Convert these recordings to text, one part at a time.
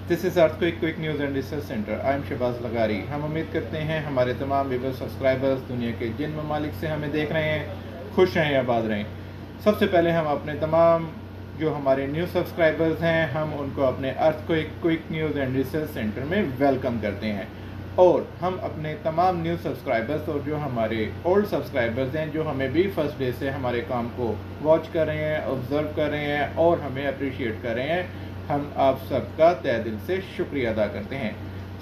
This is earthquake quick news and research centre. I am Shahbaz लगारी। हम उम्मीद करते हैं हमारे तमाम व्यूअर्स सब्सक्राइबर्स दुनिया के जिन ममालिक से हमें देख रहे हैं खुश रहें, आबाद रहें। सबसे पहले हम अपने तमाम जो हमारे न्यू सब्सक्राइबर्स हैं हम उनको अपने earthquake quick news and research centre में वेलकम करते हैं, और हम अपने तमाम न्यू सब्सक्राइबर्स और जो हमारे ओल्ड सब्सक्राइबर्स हैं जो हमें भी फर्स्ट डे से हमारे काम को वॉच कर रहे हैं, ऑब्ज़र्व कर रहे हैं और हमें अप्रिशिएट कर रहे हैं, हम आप सबका तहे दिल से शुक्रिया अदा करते हैं।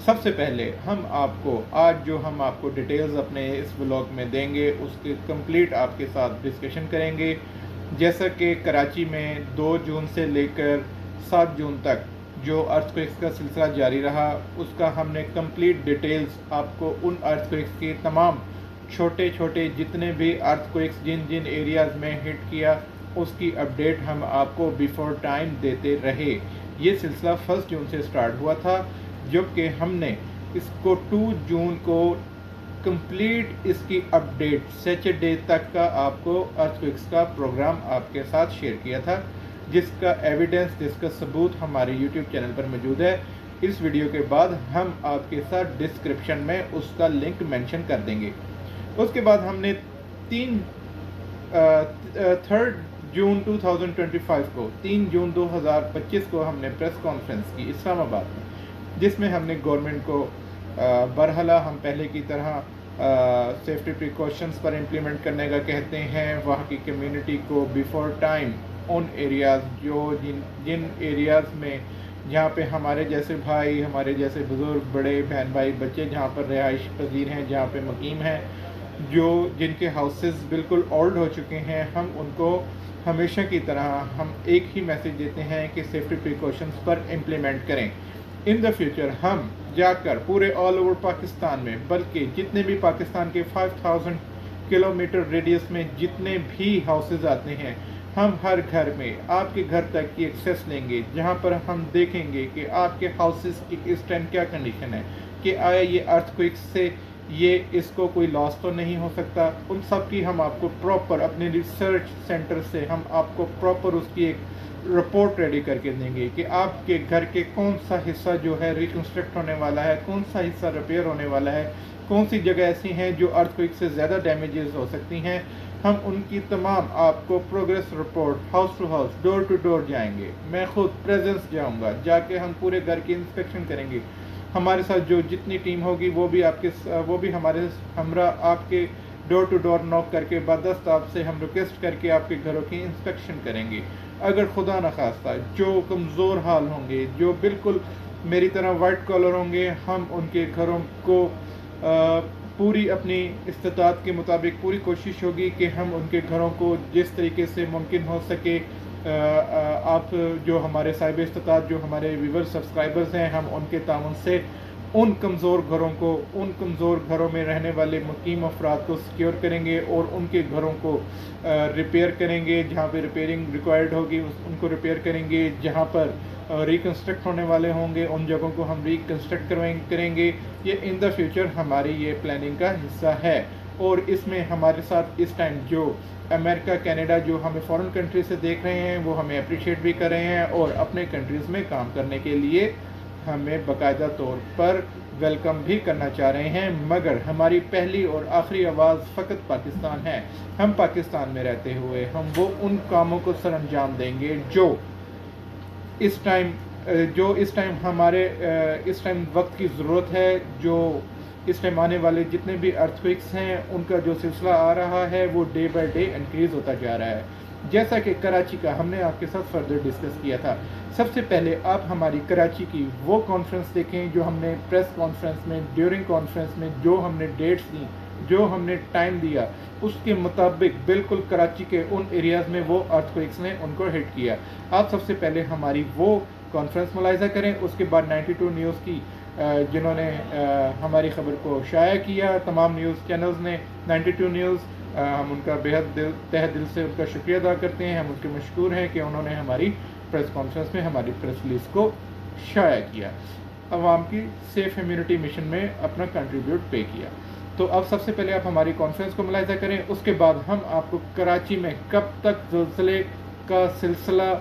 सबसे पहले हम आपको आज जो हम आपको डिटेल्स अपने इस व्लॉग में देंगे उसके कंप्लीट आपके साथ डिस्कशन करेंगे। जैसा कि कराची में 2 जून से लेकर 7 जून तक जो अर्थक्वेक्स का सिलसिला जारी रहा, उसका हमने कंप्लीट डिटेल्स आपको उन अर्थक्वेक्स के तमाम छोटे छोटे जितने भी अर्थक्वेक्स जिन जिन एरियाज़ में हिट किया उसकी अपडेट हम आपको बिफोर टाइम देते रहे। ये सिलसिला 1 जून से स्टार्ट हुआ था, जबकि हमने इसको 2 जून को कंप्लीट इसकी अपडेट सैटरडे तक का आपको अर्थक्वेक्स का प्रोग्राम आपके साथ शेयर किया था, जिसका एविडेंस, जिसका सबूत हमारे यूट्यूब चैनल पर मौजूद है। इस वीडियो के बाद हम आपके साथ डिस्क्रिप्शन में उसका लिंक मेंशन कर देंगे। उसके बाद हमने 3 जून 2025 को 3 जून 2025 को हमने प्रेस कॉन्फ्रेंस की इस्लामाबाद में, जिसमें हमने गवर्नमेंट को बरहला हम पहले की तरह सेफ्टी प्रिकॉशंस पर इम्प्लीमेंट करने का कहते हैं। वहाँ की कम्युनिटी को बिफोर टाइम उन एरियाज़ जो जिन एरियाज़ में जहाँ पे हमारे जैसे भाई, हमारे जैसे बुज़ुर्ग, बड़े बहन भाई, बच्चे जहाँ पर रिहाइश पजीर हैं, जहाँ पे मुकीम हैं, जो जिनके हाउसेस बिल्कुल ओल्ड हो चुके हैं, हम उनको हमेशा की तरह हम एक ही मैसेज देते हैं कि सेफ्टी प्रिकॉशंस पर इम्प्लीमेंट करें। इन द फ्यूचर हम जाकर पूरे ऑल ओवर पाकिस्तान में, बल्कि जितने भी पाकिस्तान के 5000 किलोमीटर रेडियस में जितने भी हाउसेस आते हैं, हम हर घर में आपके घर तक की एक्सेस लेंगे, जहां पर हम देखेंगे कि आपके हाउसेस की इस टाइम क्या कंडीशन है, कि आया ये अर्थक्वेक से ये इसको कोई लॉस तो नहीं हो सकता। उन सब की हम आपको प्रॉपर अपने रिसर्च सेंटर से हम आपको प्रॉपर उसकी एक रिपोर्ट रेडी करके देंगे कि आपके घर के कौन सा हिस्सा जो है रिकन्स्ट्रक्ट होने वाला है, कौन सा हिस्सा रिपेयर होने वाला है, कौन सी जगह ऐसी हैं जो अर्थक्वेक से ज़्यादा डैमेजेस हो सकती हैं। हम उनकी तमाम आपको progress report house to house, door to door जाएंगे। मैं खुद प्रेजेंस जाऊंगा, जाके हम पूरे घर की इंस्पेक्शन करेंगे। हमारे साथ जो जितनी टीम होगी वो भी हमारे हमरा आपके डोर टू डोर नॉक करके बदस्त आपसे हम रिक्वेस्ट करके आपके घरों की इंस्पेक्शन करेंगे। अगर खुदा न खास्ता जो कमज़ोर हाल होंगे, जो बिल्कुल मेरी तरह वाइट कॉलर होंगे, हम उनके घरों को पूरी अपनी इस्तात के मुताबिक पूरी कोशिश होगी कि हम उनके घरों को जिस तरीके से मुमकिन हो सके, आप जो हमारे साहिब इस्तात जो हमारे व्यूअर्स सब्सक्राइबर्स हैं, हम उनके ताउन से उन कमज़ोर घरों को, उन कमज़ोर घरों में रहने वाले मुकीम अफराद को सिक्योर करेंगे और उनके घरों को रिपेयर करेंगे। जहाँ पे रिपेयरिंग रिक्वायर्ड होगी उनको रिपेयर करेंगे। जहाँ पर रिकन्स्ट्रक्ट होने वाले होंगे उन जगहों को हम रिकन्स्ट्रक्ट करेंगे। ये इन द फ्यूचर हमारी ये प्लानिंग का हिस्सा है। और इसमें हमारे साथ इस टाइम जो अमेरिका, कनाडा जो हमें फॉरेन कंट्री से देख रहे हैं, वो हमें अप्रिशिएट भी कर रहे हैं और अपने कंट्रीज़ में काम करने के लिए हमें बाकायदा तौर पर वेलकम भी करना चाह रहे हैं। मगर हमारी पहली और आखिरी आवाज़ फ़कत पाकिस्तान है। हम पाकिस्तान में रहते हुए हम वो उन कामों को सर अंजाम देंगे जो इस टाइम हमारे इस टाइम वक्त की ज़रूरत है। जो इस टाइम आने वाले जितने भी अर्थक्वेक्स हैं उनका जो सिलसिला आ रहा है वो डे बाय डे इंक्रीज़ होता जा रहा है। जैसा कि कराची का हमने आपके साथ फर्दर डिस्कस किया था। सबसे पहले आप हमारी कराची की वो कॉन्फ्रेंस देखें जो हमने प्रेस कॉन्फ्रेंस में, ड्यूरिंग कॉन्फ्रेंस में जो हमने डेट्स दी, जो हमने टाइम दिया, उसके मुताबिक बिल्कुल कराची के उन एरियाज़ में वो अर्थक्वेक्स ने उनको हिट किया। आप सबसे पहले हमारी वो कॉन्फ्रेंस मुलाहिजा करें। उसके बाद 92 न्यूज़ की जिन्होंने हमारी ख़बर को शाया किया, तमाम न्यूज़ चैनल्स ने, 92 न्यूज़, हम उनका बेहद तहे दिल से उनका शुक्रिया अदा करते हैं। हम उनके मशकूर हैं कि उन्होंने हमारी प्रेस कॉन्फ्रेंस में हमारी प्रेस रिलीज़ को शाया किया, अवाम की सेफ इम्यूनिटी मिशन में अपना कंट्रीब्यूट पे किया। तो अब सबसे पहले आप हमारी कॉन्फ्रेंस को मुलाहिजा करें। उसके बाद हम आपको कराची में कब तक ज़लज़ले का सिलसिला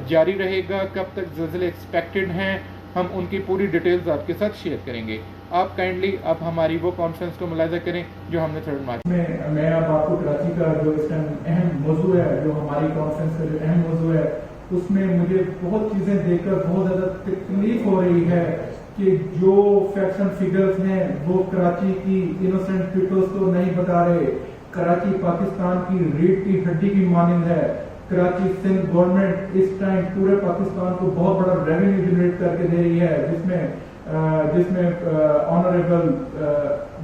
जारी रहेगा, कब तक ज़लज़ले एक्सपेक्टेड हैं, ہم ان کی پوری ڈیٹیلز آپ کے ساتھ شیئر کریں گے. آپ کائنڈلی آپ ہماری وہ کانفرنس کو ملاحظہ کریں جو ہم نے 3 مارچ میں اب آپ کو کراچی کا جو اس ٹائم اہم موضوع ہے، جو ہماری کانفرنس کا جو اہم موضوع ہے، اس میں مجھے بہت چیزیں دیکھ کر بہت زیادہ تکلیف ہو رہی ہے کہ جو فیکٹس اینڈ فگرز ہیں وہ کراچی کی انوسینٹ پیپلز کو نہیں بتا رہے. کراچی پاکستان کی ریڑھ کی ہڈی کی مانند ہے. کراچی سندھ گورنمنٹ اس ٹائم پورے پاکستان کو بہت بڑا ریونیو جنریٹ کر کے دے رہی ہے، جس میں آنریبل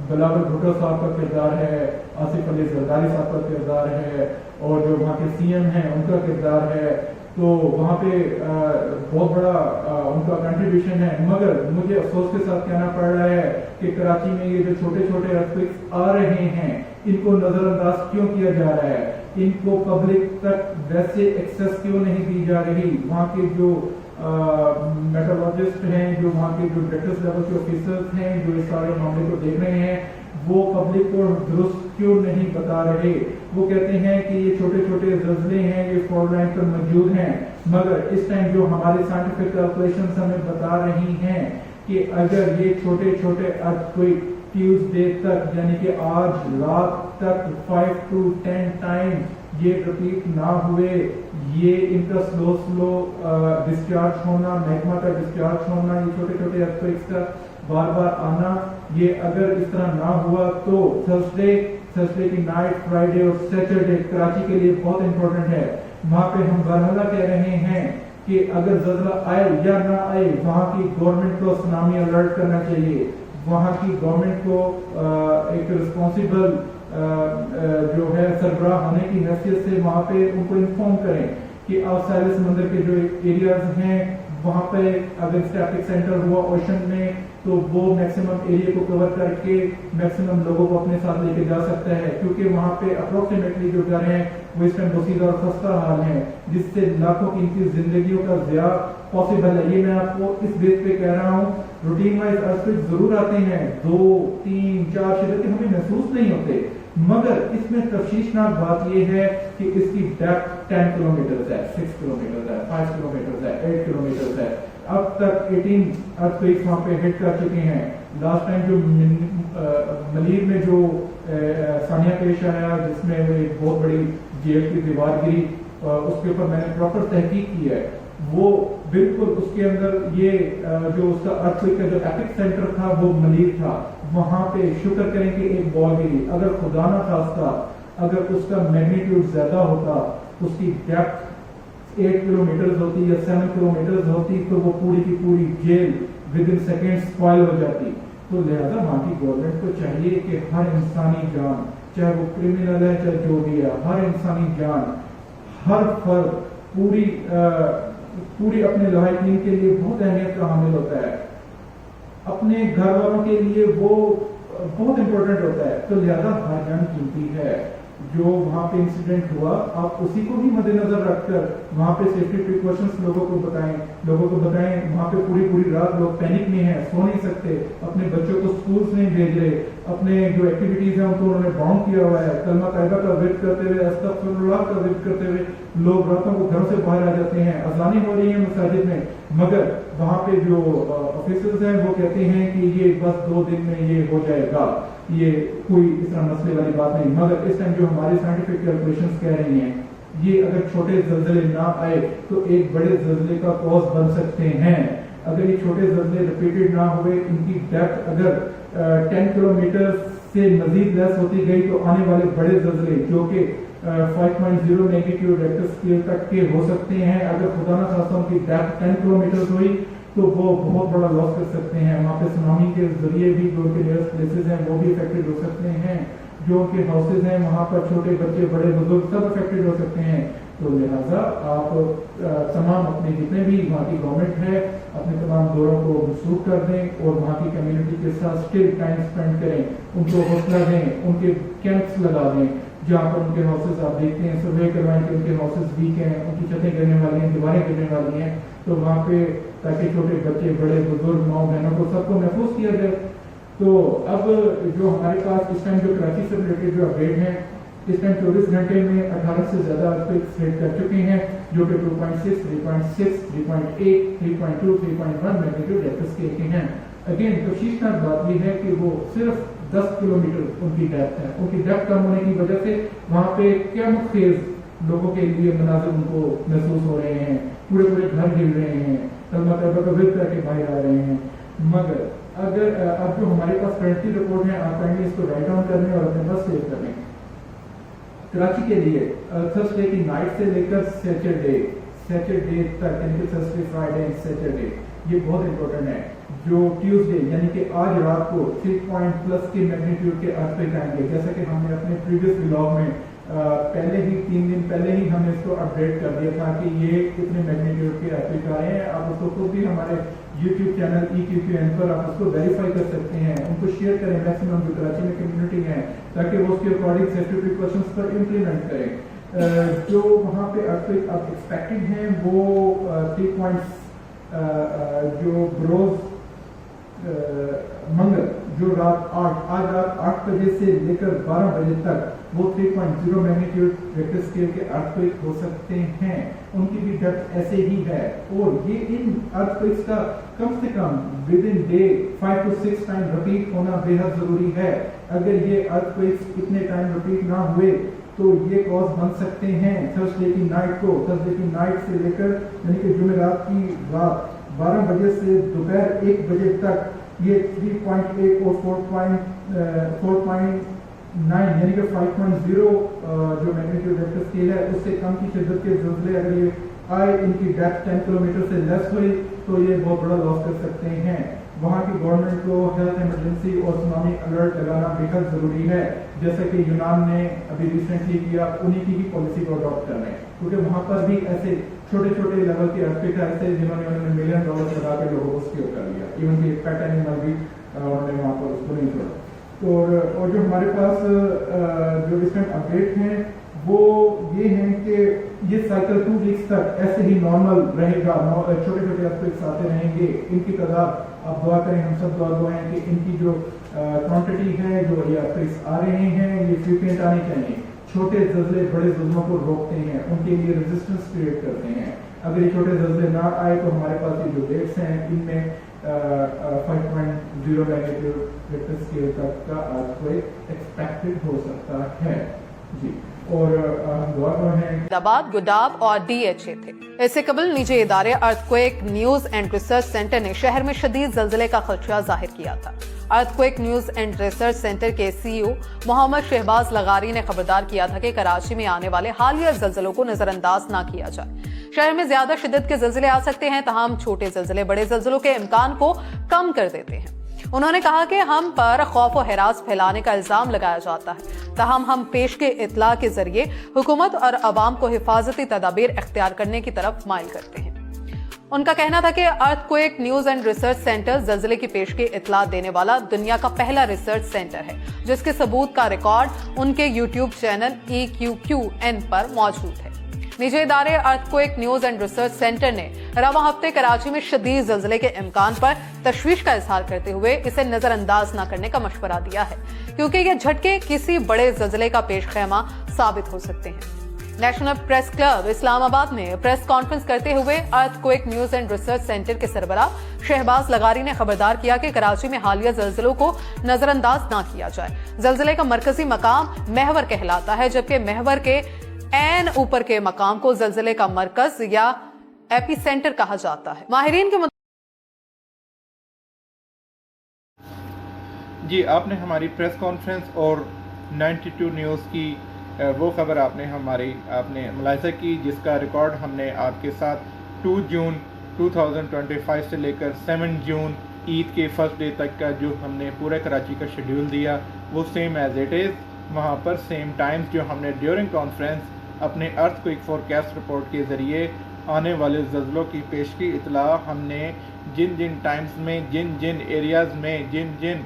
بلاول بھٹو صاحب کا کردار ہے، آصف علی زرداری صاحب کا کردار ہے، اور جو وہاں کے سی ایم ہیں ان کا کردار ہے. تو وہاں پہ بہت بڑا ان کا کنٹریبیوشن ہے. مگر مجھے افسوس کے ساتھ کہنا پڑ رہا ہے کہ کراچی میں یہ جو چھوٹے چھوٹے ارتھکویکس آ رہے ہیں ان کو نظر انداز کیوں کیا جا رہا ہے، ان کو پبلک تک ویسے ایکسیس کیوں نہیں دی جا رہی. وہاں کے جو میٹرولوجسٹ ہیں، جو وہاں کے جو ڈائریکٹرز لیول کے آفیسرز ہیں جو اس سارے معاملے کو دیکھ رہے ہیں، وہ پبلک کو درست کیوں نہیں بتا رہے. وہ کہتے ہیں کہ یہ چھوٹے چھوٹے زلزلے ہیں، یہ فالٹ لائن پر موجود ہیں، مگر اس ٹائم جو ہمارے سائنٹیفک کیلکولیشنز ہمیں بتا رہی ہیں کہ اگر یہ چھوٹے چھوٹے ارتھکویک ٹیوزڈے تک، یعنی کہ آج رات تک 5 to 10 ٹائمز یہ ریپیٹ نہ ہوئے، یہ ان کا سلو ڈسچارج ہونا، میگما کا ڈسچارج ہونا، یہ چھوٹے چھوٹے ارتھکویکس کا بار بار آنا، یہ اگر اس طرح نہ ہوا تو تھرسڈے کی نائٹ، فرائیڈے اور سیٹرڈے کراچی کے لیے بہت امپورٹنٹ ہے. وہاں پہ ہم برحلہ کہہ رہے ہیں کہ اگر زلزلہ آئے یا نہ آئے، وہاں کی گورنمنٹ کو سونامی الرٹ کرنا چاہیے. وہاں کی گورنمنٹ کو ایک رسپانسیبل جو ہے سربراہ ہونے کی حیثیت سے وہاں پہ ان کو انفارم کریں کہ آف ساحل سمندر کے جو ایریاز ہیں وہاں پہ اگر اسٹیٹک سینٹر ہوا اوشن میں تو وہ میکسیمم ایریا کو کور کر کے میکسیمم لوگوں کو اپنے ساتھ لے کے جا سکتا ہے، کیونکہ وہاں پہ اپروکسیمیٹلی جو گھر ہیں وہ اس ٹائم بسیدہ اور خستہ حال ہیں، جس سے لاکھوں کی ان کی زندگیوں کا ضیاع پاسبل ہے. یہ میں آپ کو اس بیس پہ کہہ رہا ہوں. روٹین وائز ارتھکویک ضرور آتے ہیں، 2 3 4 شدت کے ہمیں محسوس نہیں ہوتے، مگر اس میں تفشیشناک بات یہ ہے کہ اس کی ڈیپتھ 10 کلومیٹر ہے، 6 کلومیٹر ہے، 5 کلومیٹر ہے، 8 کلومیٹر ہے. اب تک 18 ارتھکویکس وہاں پہ ہٹ کر چکے ہیں. لاسٹ ٹائم جو ملیر میں جو ثانیہ پیش آیا جس میں ایک بہت بڑی جیل کی دیوار گری، اس کے اوپر میں نے پراپر تحقیق کی ہے. وہ بالکل اس کے اندر یہ جو اس کا ارتھکویک کا جو ایپک سینٹر تھا وہ ملیر تھا. وہاں پہ شکر کریں کہ ایک بال گری، اگر خدا نہ خواستہ اگر اس کا میگنیٹیوڈ زیادہ ہوتا، اس کی ڈیپتھ 8 کلومیٹرز ہوتی یا 7 کلومیٹرز ہوتی تو وہ پوری کی پوری جیل ود ان سیکنڈ اسپائل ہو جاتی. تو لہذا وہاں کی گورنمنٹ کو چاہیے کہ ہر انسانی جان، چاہے وہ کرمنل ہے چاہے جو بھی ہے، ہر انسانی جان، ہر فرد پوری اپنے لاحقین کے لیے بہت اہمیت کا حامل ہوتا ہے، اپنے گھر والوں کے لیے وہ بہت امپورٹنٹ ہوتا ہے. تو لہذا ہر جان قیمتی ہے. جو وہاں پہ انسیڈنٹ ہوا آپ اسی کو بھی مد نظر رکھ کر وہاں پہ سیفٹی پریکاشنز لوگوں کو بتائیں. وہاں پہ پوری رات لوگ پینک میں ہیں، سو نہیں سکتے، اپنے بچوں کو اسکولز نہیں بھیج رہے، اپنے جو ایکٹیویٹیز ہیں ان کو انہوں نے باؤنڈ کیا ہوا ہے. کلمہ طیبہ کا ورد کرتے ہوئے، استغفر اللہ کا ورد کرتے ہوئے لوگ راتوں کو گھروں سے باہر آ جاتے ہیں. اذانیں ہو رہی ہیں مساجد میں، مگر وہاں پہ جو آفیسرز ہیں وہ کہتے ہیں کہ یہ بس 2 دن میں یہ ہو جائے گا، یہ کوئی اس طرح مسئلے والی بات نہیں. مگر اس ٹائم جو ہماری سائنٹیفک کیلکولیشنز کہہ رہی ہیں یہ اگر چھوٹے زلزلے نہ آئے تو ایک بڑے زلزلے کا کوز بن سکتے ہیں. اگر یہ چھوٹے زلزلے ریپیٹڈ نہ ہوئے، ان کی ڈیپتھ اگر 10 کلومیٹر سے مزید لیس ہوتی گئی تو آنے والے بڑے زلزلے جو کہ 5.0 میگنیٹیوڈ ریکٹر اسکیل تک کے ہو سکتے ہیں، اگر خدا نہ خواستہ ان کی ڈیپتھ 10 کلومیٹر ہوئی تو وہ بہت بڑا لاس کر سکتے ہیں. وہاں پہ سونامی کے ذریعے بھی جو کے نیئرسٹ پلیسز ہیں وہ بھی افیکٹڈ ہو سکتے ہیں، جو کہ ہاؤسز ہیں وہاں پر چھوٹے بچے بڑے بزرگ سب افیکٹڈ ہو سکتے ہیں. تو لہٰذا آپ تمام اپنے جتنے بھی وہاں کی گورنمنٹ ہے اپنے تمام دوروں کو منسوخ کر دیں اور وہاں کی کمیونٹی کے ساتھ اسٹل ٹائم اسپینڈ کریں، ان کو حوصلہ دیں، ان کے کیمپس لگا دیں جہاں پر ان کے ہاؤسز آپ دیکھتے ہیں سروے کروائیں کہ ان کے ہاؤسز ویک ہیں، ان کی چھتیں گرنے والی ہیں، دیواریں گرنے والی ہیں، تو وہاں پہ تاکہ چھوٹے بچے بڑے بزرگ ماؤں بہنوں کو سب کو محفوظ کیا جائے. تو اب جو ہمارے پاس اس ٹائم جو کراچی سے ریلیٹڈ جو اپڈیٹ ہیں इस टाइम 24 घंटे में 18 से ज़्यादा अर्थक्वेक्स हिट कर चुके हैं, जो कि 2.6, 3.6, 3.8, 3.2, 3.1 मैग्नीट्यूड रिक्टर स्केल के हैं। अगेन तफसीशनाक बात यह है कि वो सिर्फ 10 किलोमीटर उनकी डेप्थ है। उनकी डेप्थ कम होने की वजह से वहाँ पे क़यामत खेज लोगों के लिए मनाज़िर उनको महसूस हो रहे हैं, पूरे पूरे घर गिर रहे हैं, तलमा तलबा का विद करके बाहर आ रहे हैं। मगर अगर अब जो हमारे पास करंटली रिपोर्ट है, आप काइंडली इसको राइट डाउन कर लें और अपने पास सेव कर लें। कराची के लिए थर्सडे की नाइट से लेकर सैटरडे तक, यानी कि थर्सडे, फ्राइडे एंड सैटरडे, ये बहुत इंपॉर्टेंट है। जो ट्यूसडे यानी कि आज रात को 3+ के मैग्नीट्यूड के अर्थक्वेक आएंगे, जैसा कि हमने अपने प्रीवियस ब्लॉग में पहले ही 3 दिन पहले ही हमने इसको अपडेट कर दिया था कि ये कितने मैग्नीट्यूड के अर्थक्वेक आ रहे हैं। आप उसको खुद भी हमारे YouTube चैनल EQQN पर आप उसको वेरीफाई कर सकते हैं, उनको शेयर करें मैक्सिमम जो कराची में कम्युनिटी है, ताकि वो उसके अकॉर्डिंग सेफ्टी प्रिकॉशंस पर इम्प्लीमेंट करें। जो वहाँ पे अर्थक्वेक अब एक्सपेक्टेड हैं वो 3 पॉइंट्स जो ब्रोज मंगल जो आज रात 8 बजे से लेकर 12 बजे तक वो 3.0 मैग्नीट्यूड रिक्टर स्केल के अर्थक्वेक हो सकते हैं। उनकी भी डेप्थ ऐसे ही है और ये इन अर्थक्वेक्स का कम से come with in day 5 to 6 time repeat होना बेहद जरूरी है। अगर ये अर्थक्वेक्स इतने टाइम रिपीट ना हुए तो ये कॉज बन सकते हैं थर्सडे की नाइट से लेकर यानी कि जुमेरात की रात 12 बजे से दोपहर 1 बजे तक ये 3.8 और 4.9 यानी कि 5.0 जो मैग्नीट्यूड रिक्टर स्केल है उससे कम की शिद्दत के ज़लज़ले अगर ये आए, इनकी डेप्थ 10 किलोमीटर से लेस हुई तो ये बहुत बड़ा लॉस कर सकते हैं। वहाँ की गवर्नमेंट को हेल्थ इमरजेंसी और सुनामी अलर्ट लगाना बेहद ज़रूरी है, जैसा कि यूनान ने अभी रिसेंटली किया, उन्हीं की ही पॉलिसी को अडॉप्ट कर रहे हैं, क्योंकि वहाँ पर भी ऐसे छोटे छोटे लेवल के अर्थक्वेक ऐसे जिन्होंने $1 मिलियन लगा के लोगों को स्क्योर कर लिया। इवन कि पेट एनिमल भी उन्होंने वहाँ पर उसको नहीं छोड़ा। और जो हमारे पास जो इस टाइम अपडेट हैं वो ये हैं कि ये साइकिल 2 वीक्स तक ऐसे ही नॉर्मल रहेगा, छोटे छोटे अर्थक्वेक्स आते रहेंगे। इनकी तादाद आप दुआ करें, हम सब दुआ हैं कि इनकी जो क्वांटिटी है, जो ये अर्थक्वेक्स आ रहे हैं, ये फ्रीक्वेंट आने चाहिए। छोटे ज़लज़ले बड़े ज़लज़लों को रोकते हैं, उनके लिए रेजिस्टेंस क्रिएट करते हैं। अगर ये छोटे ज़लज़ले ना आए तो हमारे पास ये जो डेट्स हैं इनमें 5.0 मैग्नीट्यूड रिक्टर स्केल तक का अर्थक्वेक एक्सपेक्टेड हो सकता है जी। और हैदराबाद, गुडाब और DHA थे। इससे कबल निजी इदारे earthquake news and research centre ने शहर में शदीद ज़लज़ले का खदशा जाहिर किया था। Earthquake news and research centre के CEO मोहम्मद शहबाज लगारी ने खबरदार किया था कि कराची में आने वाले हालिया ज़लज़लों को नजरअंदाज न किया जाए। शहर में ज्यादा शिद्दत के ज़लज़ले आ सकते हैं, तमाम छोटे ज़लज़ले बड़े ज़लज़लों के इम्कान को कम कर देते हैं। उन्होंने कहा कि हम पर खौफ और हिरास फैलाने का इल्जाम लगाया जाता है, ताहम हम पेश के इत्तला के जरिए हुकूमत और अवाम को हिफाजती तदाबीर इख्तियार करने की तरफ माइल करते हैं। उनका कहना था कि earthquake news and research centre ज़लज़ले की पेश की इत्तला देने वाला दुनिया का पहला रिसर्च सेंटर है, जिसके सबूत का रिकॉर्ड उनके YouTube चैनल EQQN पर मौजूद है। निजी इदारे earthquake news and research centre ने रवां हफ्ते कराची में शदीद ज़लज़ले के इम्कान पर तशवीश का इजहार करते हुए इसे नजरअंदाज न करने का मशवरा दिया है, क्योंकि ये झटके किसी बड़े ज़लज़ले का पेश खैमा साबित हो सकते हैं। नेशनल प्रेस क्लब इस्लामाबाद में प्रेस कॉन्फ्रेंस करते हुए earthquake news and research centre के सरबराह शहबाज लगारी ने खबरदार किया कि कराची में हालिया ज़लज़लों को नजरअंदाज न किया जाए। ज़लज़ले का मरकजी मकाम महवर कहलाता है, जबकि महवर के एन ऊपर के मकाम को ज़लज़ले का मरकज या एपी सेंटर कहा जाता है। माहिरीन के जी, आपने हमारी प्रेस कॉन्फ्रेंस और 92 न्यूज़ की वो खबर आपने मुलाहिज़ा की, जिसका रिकॉर्ड हमने आपके साथ 2 जून 2025 से लेकर 7 जून ईद के फर्स्ट डे तक का जो हमने पूरे कराची का शेड्यूल दिया वो सेम एज इट इज़। वहाँ पर सेम टाइम्स जो हमने ड्यूरिंग कॉन्फ्रेंस अपने अर्थक्वेक फोरकास्ट रिपोर्ट के ज़रिए आने वाले ज़लज़लों की पेश की इतला हमने जिन जिन टाइम्स में, जिन जिन एरियाज़ में, जिन जिन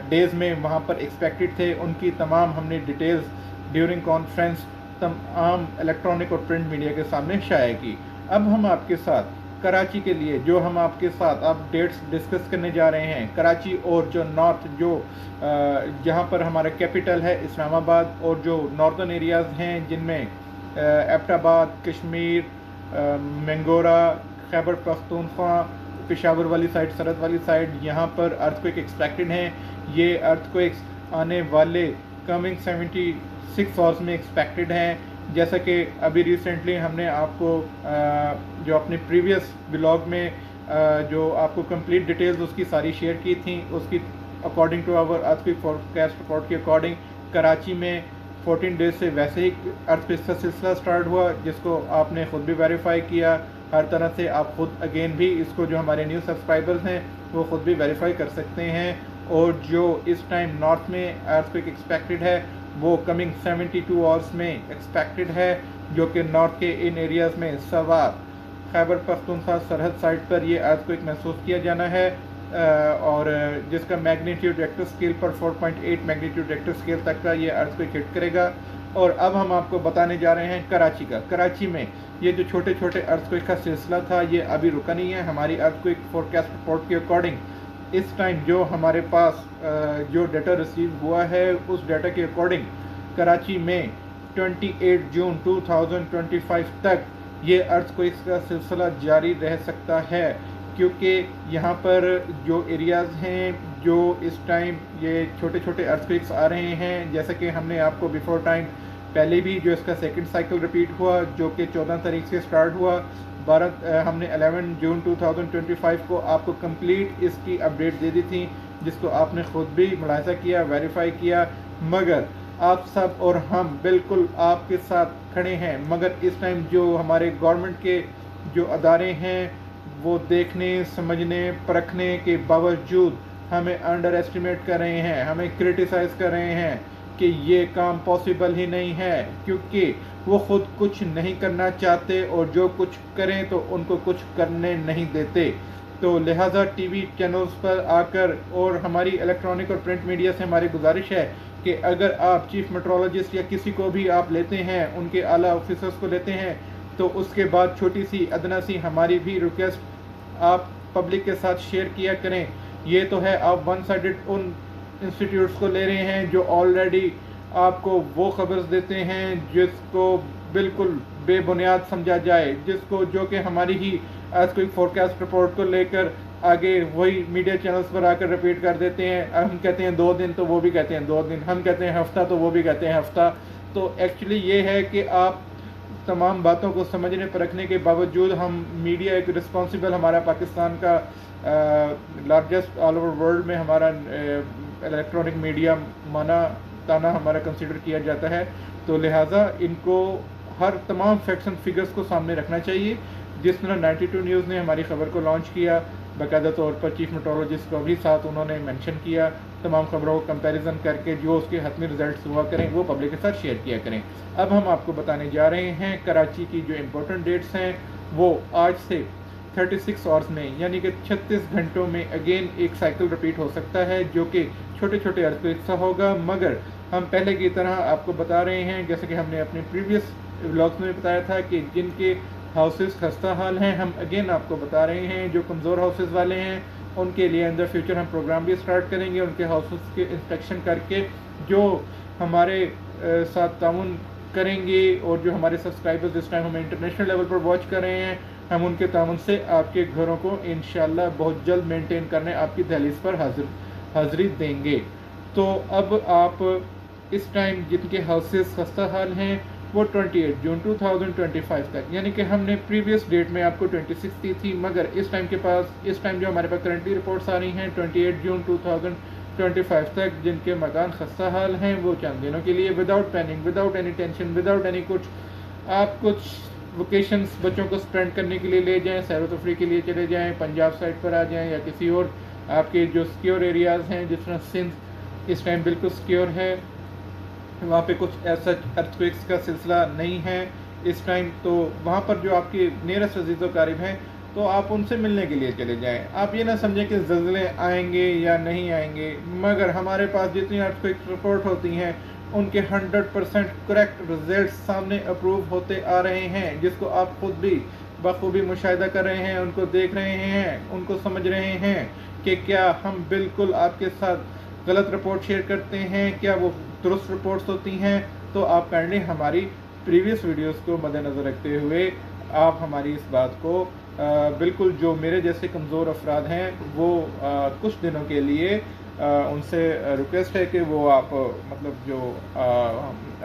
डेज़ में वहाँ पर एक्सपेक्टेड थे, उनकी तमाम हमने डिटेल्स ड्यूरिंग कॉन्फ्रेंस तमाम इलेक्ट्रॉनिक और प्रिंट मीडिया के सामने शाया की। अब हम आपके साथ कराची के लिए जो हम आपके साथ अब डेट्स डिस्कस करने जा रहे हैं, कराची और जो नॉर्थ जो जहाँ पर हमारा कैपिटल है इस्लामाबाद, और जो नॉर्दर्न एरियाज़ हैं जिनमें एबटाबाद, कश्मीर, मंगोरा, खैबर पख्तूनख्वा, पेशावर वाली साइड, सरहद वाली साइड, यहाँ पर अर्थक्वेक एक्सपेक्टेड हैं। ये अर्थक्वेक्स आने वाले कमिंग 76 आवर्स में एक्सपेक्टेड हैं। जैसा कि अभी रिसेंटली हमने आपको जो अपने प्रीवियस ब्लॉग में जो आपको कंप्लीट डिटेल्स उसकी सारी शेयर की थी, उसकी according to our earthquake forecast report के अकॉर्डिंग कराची में 14 डेज से वैसे ही अर्थक्वेक का सिलसिला स्टार्ट हुआ, जिसको आपने ख़ुद भी वेरीफाई किया। हर तरह से आप खुद अगेन भी इसको जो हमारे न्यू सब्सक्राइबर्स हैं वो ख़ुद भी वेरीफाई कर सकते हैं। और जो इस टाइम नॉर्थ में अर्थक्वेक एक्सपेक्टेड है वो कमिंग 72 आवर्स में एक्सपेक्टेड है, जो कि नॉर्थ के इन एरियाज़ में सवार खैबर पख्तूनख्वा सरहद साइड पर ये अर्थक्वेक महसूस किया जाना है, और जिसका मैग्नीट्यूड रेक्टर स्केल पर 4.8 मैग्नीट्यूड रेक्टर स्केल तक का ये अर्थक्वेक हिट करेगा। और अब हम आपको बताने जा रहे हैं कराची का। कराची में ये जो छोटे छोटे अर्थक्वेक का सिलसिला था ये अभी रुका नहीं है। हमारी अर्थक्वेक फोरकास्ट रिपोर्ट के अकॉर्डिंग इस टाइम जो हमारे पास जो डाटा रिसीव हुआ है उस डाटा के अकॉर्डिंग कराची में 28 जून 2025 तक ये अर्थक्वेक्स का सिलसिला जारी रह सकता है, क्योंकि यहाँ पर जो एरियाज़ हैं जो इस टाइम ये छोटे छोटे अर्थक्वेक्स आ रहे हैं, जैसे कि हमने आपको बिफोर टाइम पहले भी जो इसका सेकंड साइकिल रिपीट हुआ जो कि 14 तारीख से स्टार्ट हुआ, हमने 11 जून 2025 को आपको कंप्लीट इसकी अपडेट दे दी थी, जिसको आपने ख़ुद भी मुलाहिज़ा किया, वेरीफाई किया। मगर आप सब और हम बिल्कुल आपके साथ खड़े हैं, मगर इस टाइम जो हमारे गवर्नमेंट के जो अदारे हैं वो देखने, समझने, परखने के बावजूद हमें अंडर एस्टिमेट कर रहे हैं, हमें क्रिटिसाइज़ कर रहे हैं कि ये काम पॉसिबल ही नहीं है, क्योंकि वो ख़ुद कुछ नहीं करना चाहते और जो कुछ करें तो उनको कुछ करने नहीं देते। तो लिहाजा टीवी चैनल्स पर आकर और हमारी इलेक्ट्रॉनिक और प्रिंट मीडिया से हमारी गुजारिश है कि अगर आप चीफ मेट्रोलॉजिस्ट या किसी को भी आप लेते हैं, उनके आला ऑफिसर्स को लेते हैं, तो उसके बाद छोटी सी अदना सी हमारी भी रिक्वेस्ट आप पब्लिक के साथ शेयर किया करें। ये तो है आप वन साइडेड उन इंस्टीट्यूट्स को ले रहे हैं जो ऑलरेडी आपको वो खबर देते हैं जिसको बिल्कुल बेबुनियाद समझा जाए, जिसको जो कि हमारी ही अर्थक्वेक फोरकास्ट रिपोर्ट को लेकर आगे वही मीडिया चैनल्स पर आकर रिपीट कर देते हैं। हम कहते हैं 2 दिन तो वो भी कहते हैं 2 दिन, हम कहते हैं हफ्ता तो वो भी कहते हैं हफ्ता। तो एक्चुअली ये है कि आप तमाम बातों को समझने परखने के बावजूद हम मीडिया एक रिस्पॉन्सिबल, हमारा पाकिस्तान का लार्जेस्ट ऑल ओवर वर्ल्ड में हमारा इलेक्ट्रॉनिक मीडिया माना ताना हमारा कंसिडर किया जाता है, तो लिहाजा इनको हर तमाम फैक्ट्स एंड फिगर्स को सामने रखना चाहिए। जिस तरह 92 न्यूज़ ने हमारी ख़बर को लॉन्च किया, बाकायदा तौर पर चीफ मेट्रोलॉजिस्ट को भी साथ उन्होंने मेंशन किया, तमाम खबरों को कंपैरिजन करके जो उसके हतमी रिजल्ट्स हुआ करें वो पब्लिक के साथ शेयर किया करें। अब हम आपको बताने जा रहे हैं कराची की जो इम्पोर्टेंट डेट्स हैं वो आज से 36 आवर्स में यानी कि 36 घंटों में अगेन एक साइकिल रिपीट हो सकता है, जो कि छोटे छोटे अर्थक्वेक सा होगा। मगर हम पहले की तरह आपको बता रहे हैं, जैसे कि हमने अपने प्रीवियस व्लॉग्स में बताया था कि जिनके हाउसेस खस्ता हाल हैं, हम अगेन आपको बता रहे हैं जो कमज़ोर हाउसेस वाले हैं उनके लिए इन द फ्यूचर हम प्रोग्राम भी स्टार्ट करेंगे, उनके हाउसेस के इंस्पेक्शन करके जो हमारे साथ ताउन करेंगे और जो हमारे सब्सक्राइबर्स जिस टाइम हमें इंटरनेशनल लेवल पर वॉच कर रहे हैं, हम उनके ताउन से आपके घरों को इंशाल्लाह बहुत जल्द मेंटेन करने आपकी दहलीज पर हाज़िरी देंगे। तो अब आप इस टाइम जिनके हाउसेस खस्ता हाल हैं वो 28 जून 2025 तक, यानी कि हमने प्रीवियस डेट में आपको 26 दी थी, मगर इस टाइम जो हमारे पास करंटली रिपोर्ट्स आ रही हैं 28 जून 2025 तक जिनके मकान खस्ता हाल हैं वो चंद दिनों के लिए without panic, without any tension, without any कुछ, आप कुछ वोकेशंस बच्चों को स्पेंड करने के लिए ले जाएं, सैर व तफरी के लिए चले जाएं, पंजाब साइड पर आ जाएं या किसी और आपके जो सिक्योर एरियाज़ हैं, जिस तरह सिंध इस टाइम बिल्कुल सिक्योर है, वहाँ पे कुछ ऐसा अर्थक्वेक्स का सिलसिला नहीं है इस टाइम, तो वहाँ पर जो आपके नियरेस्ट अजीज़ व क़रीब हैं तो आप उनसे मिलने के लिए चले जाएं। आप ये ना समझें कि ज़लज़ले आएंगे या नहीं आएंगे, मगर हमारे पास जितनी अर्थक्वेक रिपोर्ट होती हैं उनके 100% करेक्ट रिजल्ट सामने अप्रूव होते आ रहे हैं, जिसको आप खुद भी बखूबी मुशाहिदा कर रहे हैं, उनको देख रहे हैं, उनको समझ रहे हैं कि क्या हम बिल्कुल आपके साथ गलत रिपोर्ट शेयर करते हैं, क्या वो दुरुस्त रिपोर्ट्स होती हैं, तो आप काइंडली हमारी प्रीवियस वीडियोस को मद्देनज़र रखते हुए आप हमारी इस बात को बिल्कुल जो मेरे जैसे कमज़ोर अफराद हैं वो कुछ दिनों के लिए उनसे रिक्वेस्ट है कि वो आप मतलब जो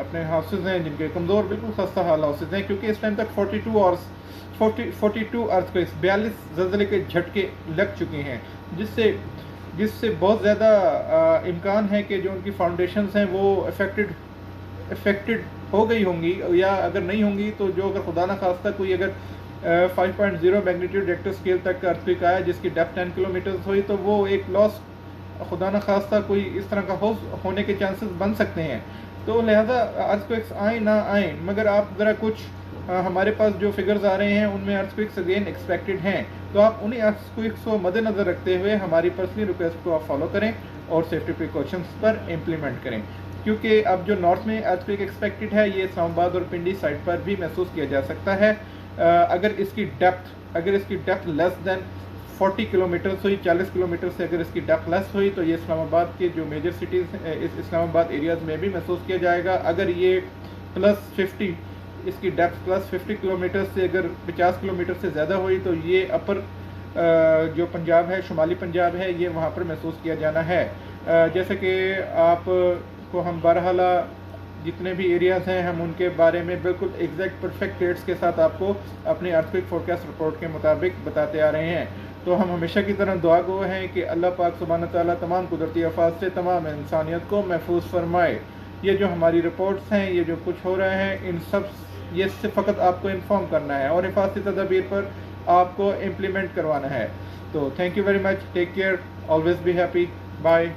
अपने हाउसेज हैं जिनके कमज़ोर बिल्कुल खस्ता हाल हाउसेज हैं, क्योंकि इस टाइम तक 42 अर्थक्वेक्स 42 ज़लज़ले के झटके लग चुके हैं, जिससे बहुत ज़्यादा इम्कान है कि जो उनकी फाउंडेशंस हैं वो अफेक्टेड हो गई होंगी, या अगर नहीं होंगी तो जो अगर खुदा न खास्ता कोई अगर 5.0 मैग्नीट्यूड रिक्टर स्केल तक का अर्थक्वेक आया जिसकी डेप्थ 10 किलोमीटर हुई, तो वो एक लॉस खुदा न खास्ता कोई इस तरह का होने के चांसेस बन सकते हैं। तो लिहाजा अर्थक्वेक्स आए ना आए, मगर आप ज़रा कुछ हमारे पास जो फिगर्स आ रहे हैं उनमें अर्थक्वेक्स अगेन एक्सपेक्टेड हैं, तो आप उन्हीं अर्थक्वेक्स को मद्देनज़र रखते हुए हमारी पर्सनली रिक्वेस्ट को आप फॉलो करें और सेफ्टी प्रिकॉशंस पर इम्प्लीमेंट करें, क्योंकि अब जो नॉर्थ में अर्थक्वेक एक्सपेक्टेड है ये इस्लामाबाद और पिंडी साइड पर भी महसूस किया जा सकता है। अगर इसकी डेप्थ लेस दैन 40 किलोमीटर हुई, 40 किलोमीटर से अगर इसकी डेप्थ लेस हुई तो ये इस्लामाबाद के जो मेजर सिटीज़ इस इस्लामाबाद एरियाज़ में भी महसूस किया जाएगा। अगर ये +50 इसकी डेप्थ +50 किलोमीटर से अगर 50 किलोमीटर से ज़्यादा हुई तो ये अपर जो पंजाब है, शुमाली पंजाब है, ये वहाँ पर महसूस किया जाना है। जैसे कि आपको हम बरहाला जितने भी एरियाज़ हैं हम उनके बारे में बिल्कुल एग्जैक्ट परफेक्ट डेट्स के साथ आपको अपनी अर्थक्वेक फोरकास्ट रिपोर्ट के मुताबिक बताते आ रहे हैं। तो हम हमेशा की तरह दुआ गो हैं कि अल्लाह पाक सुब्हान तआला तमाम कुदरती आफात से तमाम इंसानियत को महफूज फरमाए। ये जो हमारी रिपोर्ट्स हैं, ये जो कुछ हो रहे हैं, इन सब ये से फ़कत आपको इन्फॉर्म करना है और हिफाजती तदाबीर पर आपको इम्प्लीमेंट करवाना है। तो thank you very much, take care, always be happy, bye.